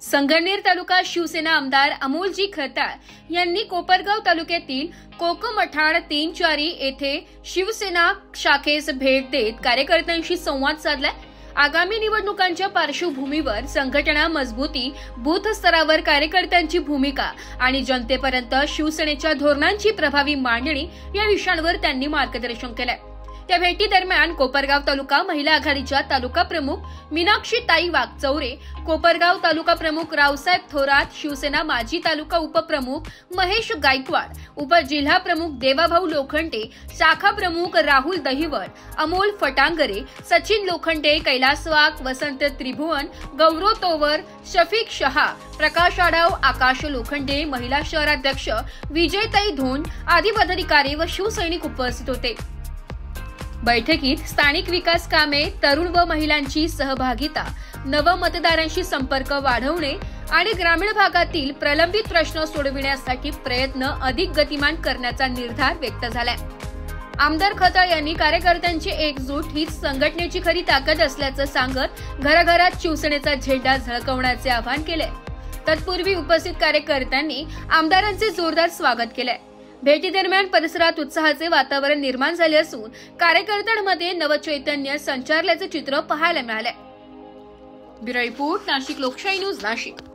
संगमनेर तालुका शिवसेना आमदार अमोलजी खताळ यांनी कोपरगाव तालुक्यातील कोकमठाण 3-4 येथे शिवसेना शाखेस भेट देत कार्यकर्त्यांशी संवाद साधलाय। आगामी निवडणुकांच्या पार्श्वभूमीवर संघटना मजबूती, बूथ स्तरावर कार्यकर्त्यांची भूमिका आणि जनतेपर्यंत शिवसेनेच्या धोरणांची प्रभावी मांडणी या विषयांवर त्यांनी मार्गदर्शन केलंय। त्या भेटी दरम्यान कोपरगाव तालुका महिला आघाडीच्या तालुका प्रमुख मीनाक्षीताई वाघचौरे, कोपरगाव तालुका प्रमुख रावसाहेब थोरात, शिवसेना माजी तालुका उपप्रमुख महेश गायकवाड, उपजिल्हा प्रमुख देवाभाऊ लोखंडे, शाखा प्रमुख राहुल दहिवड, अमोल फटांगरे, सचिन लोखंडे, कैलास वाघ, वसंत त्रिभुवन, गौरव तोवर, शफीक शहा, प्रकाश आढाव, आकाश लोखंडे, महिला शहराध्यक्ष विजयताई धोंड आदी पदाधिकारी व शिवसैनिक उपस्थित होते। बैठकीत स्थानिक विकास कामे, तरुण व महिलांची सहभागिता, नव मतदारांशी संपर्क वाढवणे आणि ग्रामीण भागातील प्रलंबित प्रश्न सोडविण्यासाठी प्रयत्न अधिक गतिमान करण्याचा निर्धार व्यक्त झालाय। आमदार खताळ यांनी कार्यकर्त्यांची एकजूट हीच संघटनेची खरी ताकद असल्याचं सांगत घराघरात शिवसेनेचा झेंडा झळकवण्याचे आवाहन केले। तत्पूर्वी उपस्थित कार्यकर्त्यांनी आमदारांचे जोरदार स्वागत केले। भेटी दरम्यान परिसरात उत्साहाचे वातावरण निर्माण झाले असून कार्यकर्त्यांमध्ये नवचैतन्य संचारल्याचे चित्र पाहायला मिळाले। ब्युरो रिपोर्ट, नाशिक लोकशाही न्यूज, नाशिक।